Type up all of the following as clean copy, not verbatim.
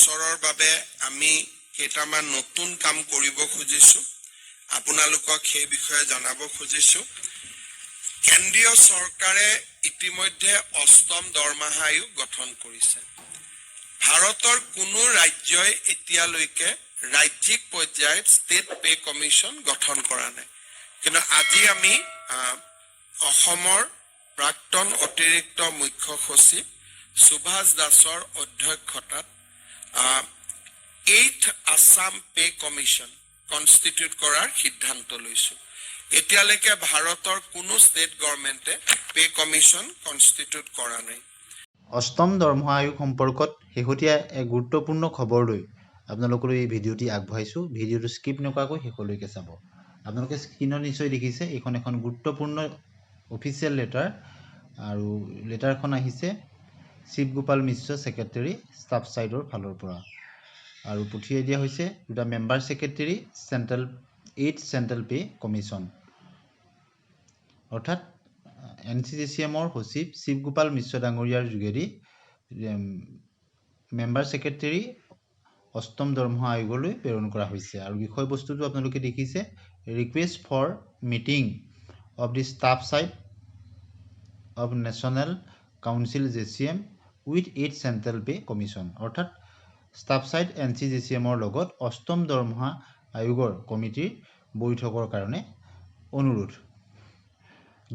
বছৰৰ বাবে আমি কেইটামান নতুন কাম কৰিব খুজিছোঁ আপোনালোকক সেই বিষয়ে জনাব খুজিছোঁ কেন্দ্ৰীয় চৰকাৰে ইতিমধ্যে অষ্টম দৰমহা আয়োগ গঠন কৰিছে ভাৰতৰ কোনো ৰাজ্যই এতিয়ালৈকে ৰাজ্যিক পৰ্যায়ত ষ্টেট পে কমিশ্যন গঠন কৰা নাই কিন্তু আজি আমি অসমৰ প্ৰাক্তন অতিৰিক্ত মুখ্য সচিব সুভাষ দাসৰ অধ্যক্ষতাত 8th Assam Pay Commission constitute কৰাৰ সিদ্ধান্ত লৈছো এতিয়ালৈকে ভাৰতৰ কোনো ষ্টেট গভৰ্ণমেণ্টে পে কমিশ্যন কনষ্টিটিউট কৰা নাই অষ্টম দৰমহা আয়োগ সম্পৰ্কত শেহতীয়া এক গুৰুত্বপূৰ্ণ খবৰ লৈ আপোনালোকলৈ এই ভিডিঅ'টি আগবঢ়াইছোঁ ভিডিঅ'টো স্কিপ নকৰাকৈ শেষলৈকে চাব আপোনালোকে স্ক্ৰীনত নিশ্চয় দেখিছে এইখন এখন গুৰুত্বপূৰ্ণ অফিচিয়েল লেটাৰ আৰু লেটাৰখন আহিছে শিৱ গোপাল মিশ্ৰ সেক্ৰেটাৰী ষ্টাফ সাইডৰ ফালৰ পৰা আৰু পঠিয়াই দিয়া হৈছে দুটা member secretary central 8 central pay commission অৰ্থাৎ এনচিজিচিএমৰ সচিব শিৱ গোপাল মিশ্ৰ ডাঙৰীয়াৰ যোগেদি মেম্বাৰ সেক্ৰেটাৰী অষ্টম দৰমহা আয়োগলৈ প্ৰেৰণ কৰা হৈছে আৰু বিষয়বস্তুটো আপোনালোকে দেখিছে request for meeting of the staff side of national council JCM with 8 central pay commission অৰ্থাৎ ষ্টাফ সাইড এনচিজিচিএমৰ লগত অষ্টম দৰমহা আয়োগৰ কমিটিৰ বৈঠকৰ কাৰণে অনুৰোধ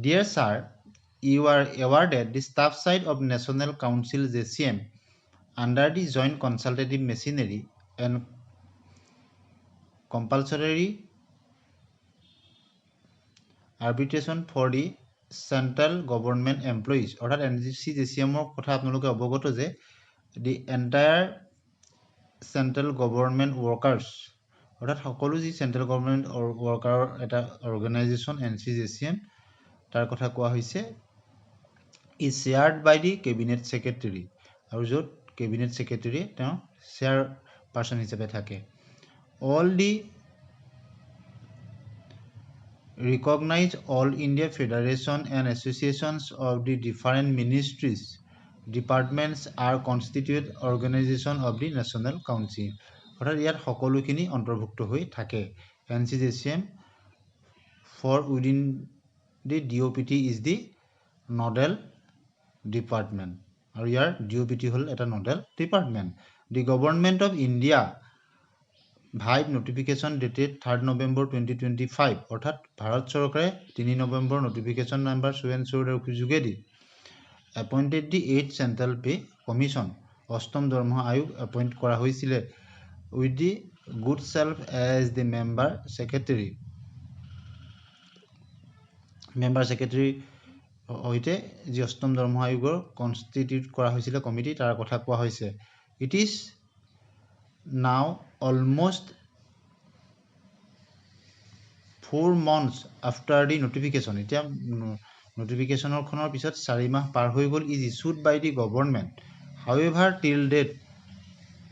Dear sir, you are awarded the staff side of National Council JCM under the Joint Consultative Machinery and Compulsory Arbitration for the Central Government Employees অৰ্থাৎ NCJCMৰ কথা আপোনালোকে অৱগত যে the entire Central Government Workers অৰ্থাৎ সকলো যি Central Government Worker এটা organisation NCJCM তাৰ কথা কোৱা হৈছে is shared by the cabinet secretary আৰু য'ত cabinet secretary তেওঁ share person হিচাপে থাকে all the recognize all India Federation and associations of the different ministries departments are constituted organization of the National Council অৰ্থাৎ ইয়াত সকলোখিনি অন্তৰ্ভুক্ত হৈ থাকে NCJCM for within the DOPT is the nodal department or your DOPT hol eta nodal department the government of India vibe notification dated 3rd November 2025 অর্থাৎ ভাৰত চৰকাৰে 3 November notification number so and so যোগেদি appointed the 8th central pay commission অষ্টম দৰমহা আয়োগ appoint কৰা হৈছিল with the good self as the member secretary হইতে যি অষ্টম দৰমহা আয়োগৰ কনষ্টিটিউট কৰা হৈছিল কমিটি তাৰ কথা কোৱা হৈছে it is now almost 4 months after the notification এতিয়া notificationৰ খনৰ পিছত 4 মাহ পাৰ হৈ গল is issued by the government however till date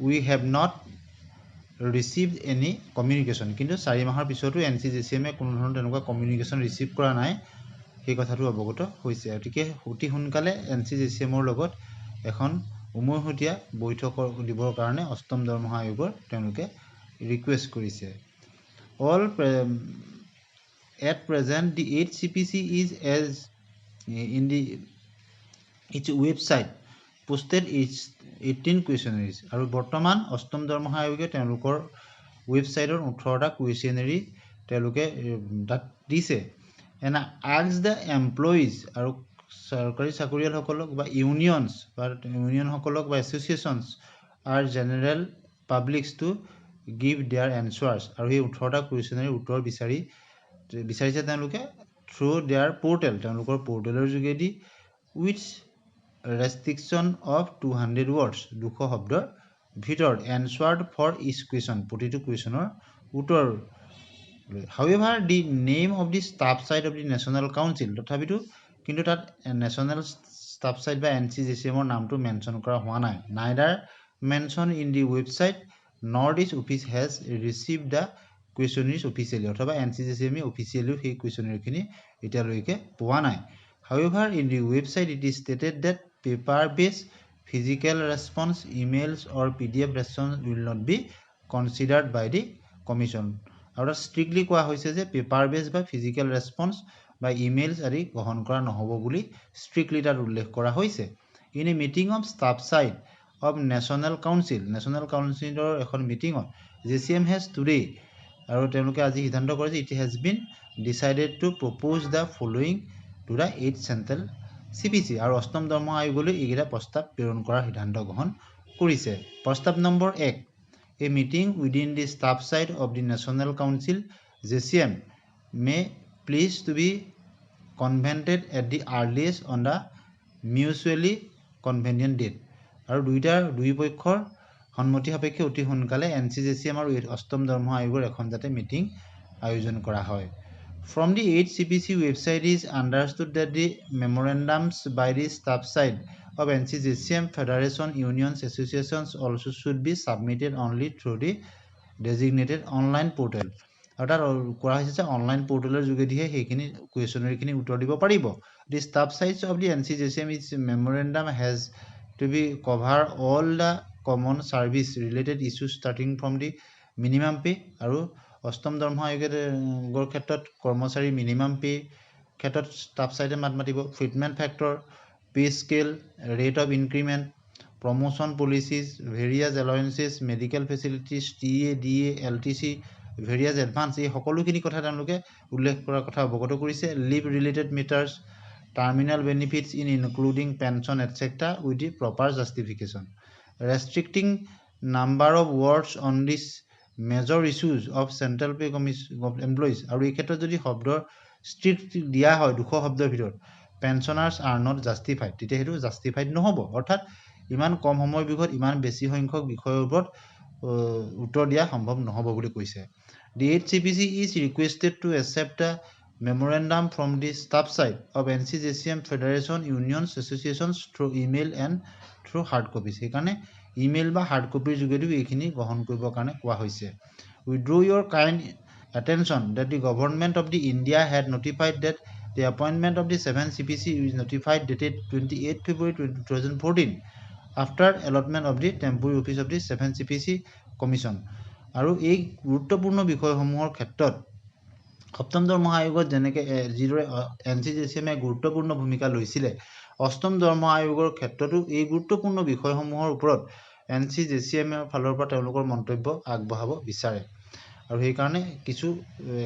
we have not received any communication কিন্তু 4 মাহৰ পিছতো NCJCM কোনো ধৰণৰ তেনেকুৱা কমিউনিকেশ্যন ৰিসিভ কৰা নাই এই কথাটো অৱগত হৈছে গতিকে অতি সোনকালে NCJCMৰ লগত এখন উমৈহতীয়া বৈঠক দিবৰ কাৰণে অষ্টম দৰমহা আয়োগৰ তেওঁলোকে ৰিকুৱেষ্ট কৰিছে all at present the 8 CPC is as in the its website posted its 18 questionnaires আৰু বৰ্তমান অষ্টম দৰমহা আয়োগে তেওঁলোকৰ ৱেবছাইটৰ 18টা কুৱেশ্যনাৰী তেওঁলোকে দিছে and ask the employees আৰু চৰকাৰী চাকৰিয়াল সকলক বা ইউনিয়নছ বা ইউনিয়ন সকলক বা associations are general publics to give their answers আৰু এই 18টা কুৱেশ্যনাৰী উত্তৰ বিচাৰিছে তেওঁলোকে through their portal তেওঁলোকৰ পোৰ্টেলৰ যোগেদি which restriction of 200 words 200 শব্দৰ ভিতৰত answered for each question প্ৰতিটো কুৱেশ্যনৰ উত্তৰ however the name of the staff side of the national council তথাপিতো কিন্তু তাত national staff side বা NCJCM ৰ নামটো মেনশন কৰা হোৱা নাই neither mentioned in the website nor this office has received the questionnaires officially অথবা NCJCM officially সেই questionnaire খিনি এতিয়ালৈকে পোৱা নাই however in the website it is stated that paper based physical response, emails or PDF response will not be considered by the commission. আৰু strictly কোৱা হৈছে যে পেপাৰ বেস বা ফিজিক্যাল ৰেসপন্স বা ইমেইলস আদি গ্ৰহণ কৰা নহব বুলি strictly তাত উল্লেখ কৰা হৈছে. In a meeting of staff side of National Council এখন মিটিংত JCM has today আৰু তেওঁলোকে আজি সিদ্ধান্ত কৰিছে it has been decided to propose the following to the 8th Central CPC আৰু অষ্টম দৰমহা আয়োগলৈ এইকেইটা প্ৰস্তাৱ প্ৰেৰণ কৰাৰ সিদ্ধান্ত গ্ৰহণ কৰিছে. প্ৰস্তাৱ number 1, a meeting within the staff side of the National Council JCM may please to be convened at the earliest on the mutually convenient date. আৰু দুই পক্ষৰ সন্মতি সাপেক্ষে অতি সোনকালে NCJCM আৰু অষ্টম দৰমহা আয়োগৰ এখন যাতে মিটিং আয়োজন কৰা হয়. From the 8th CPC website is understood that the memorandums by the staff side of NCJCM Federation Unions Associations also should be submitted only through the designated online portal. আৰু তাত কোৱা হৈছে যে অনলাইন পোৰ্টেলৰ যোগেদিহে সেইখিনি কুৱেশ্যনাৰীখিনি উত্তৰ দিব পাৰিব. The staff sides of the NCJCM is memorandum has to be cover all the common service related issues starting from the minimum pay আৰু অষ্টম দৰমহা আয়োগৰ ক্ষেত্ৰত কৰ্মচাৰী মিনিমাম পে ক্ষেত্ৰত ষ্টাফ সাইডে মাতিব, fitment factor, pay scale, rate of increment, promotion policies, various allowances, medical facilities, TA, DA, LTC, various advance, এই সকলোখিনি কথা তেওঁলোকে উল্লেখ কৰাৰ কথা অৱগত কৰিছে. Leave related matters, terminal benefits in including pension etcetera with the proper justification. Restricting number of words on this major issues of central pay commission employees, আৰু এই ক্ষেত্ৰত যদি শব্দৰ ষ্ট্ৰিক্ট দিয়া হয় 200 শব্দৰ ভিতৰত পেনশ্যনাৰ্ছ আৰ নট জাষ্টিফাইড, তেতিয়া সেইটো জাষ্টিফাইড নহ'ব. অৰ্থাৎ ইমান কম সময়ৰ ভিতৰত ইমান বেছি সংখ্যক বিষয়ৰ ওপৰত উত্তৰ দিয়া সম্ভৱ নহ'ব বুলি কৈছে. The 8th CPC is requested to accept a memorandum from the staff side of NCJCM Federation Unions Associations through email and through hard copies. সেইকাৰণে ইমেইল বা হাৰ্ড কপিৰ যোগেদিও এইখিনি গ্ৰহণ কৰিবৰ কাৰণে কোৱা হৈছে. We draw your kind attention that the government of the India had notified that the appointment of the 7th CPC is notified dated 28 February 2014 after allotment of the temporary office of the 7th CPC Commission. আৰু এই গুৰুত্বপূৰ্ণ বিষয়সমূহৰ ক্ষেত্ৰত সপ্তম দৰমহা আয়োগত যেনেকৈ যিদৰে NCJCMে গুৰুত্বপূৰ্ণ ভূমিকা লৈছিলে, অষ্টম দৰমহা আয়োগৰ ক্ষেত্ৰতো এই গুৰুত্বপূৰ্ণ বিষয়সমূহৰ ওপৰত NCJCMৰ ফালৰ পৰা তেওঁলোকৰ মন্তব্য আগবঢ়াব বিচাৰে. আৰু সেইকাৰণে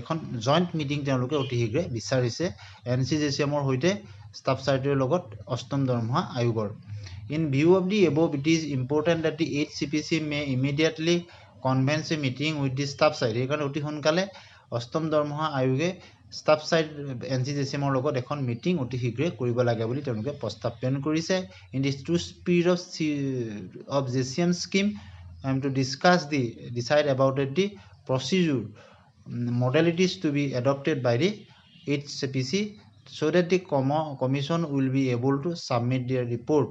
এখন জইণ্ট মিটিং তেওঁলোকে অতি শীঘ্ৰে বিচাৰিছে NCJCMৰ সৈতে ষ্টাফ চাইডৰ লগত অষ্টম দৰমহা আয়োগৰ. In view of the above, it is important that the 8th CPC may immediately convene a meeting with the staff side. সেইকাৰণে অতি সোনকালে অষ্টম দৰমহা আয়োগে ষ্টাফ সাইড NCJCMৰ লগত এখন মিটিং অতি শীঘ্ৰে কৰিব লাগে বুলি তেওঁলোকে প্ৰস্তাৱ প্ৰেৰণ কৰিছে. In the two spirit of JCM scheme, I am to decide about the procedure modalities to be adopted by the 8th CPC so that the commission will be able to submit their report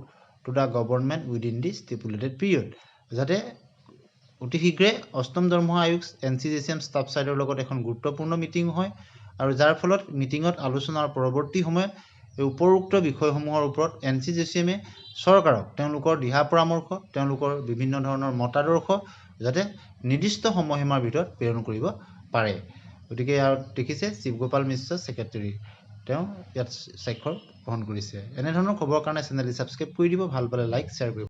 to the government within the stipulated period. যাতে অতি শীঘ্ৰে অষ্টম দৰমহা আয়োগ NCJCM staff সাইডৰ লগত এখন গুৰুত্বপূৰ্ণ meeting হয় আৰু যাৰ ফলত মিটিঙত আলোচনাৰ পৰৱৰ্তী সময়ত এই উপৰোক্ত বিষয়সমূহৰ ওপৰত NCJCMে চৰকাৰক তেওঁলোকৰ দিহা পৰামৰ্শ, তেওঁলোকৰ বিভিন্ন ধৰণৰ মতাদৰ্শ যাতে নিৰ্দিষ্ট সময়সীমাৰ ভিতৰত প্ৰেৰণ কৰিব পাৰে. গতিকে ইয়াত দেখিছে শিৱগোপাল মিশ্ৰ ছেক্ৰেটাৰী, তেওঁ ইয়াত স্বাক্ষৰ গ্ৰহণ কৰিছে. এনেধৰণৰ খবৰৰ কাৰণে চেনেলটি ছাবস্ক্ৰাইব কৰি দিব, ভাল পালে লাইক শ্বেয়াৰ কৰিব.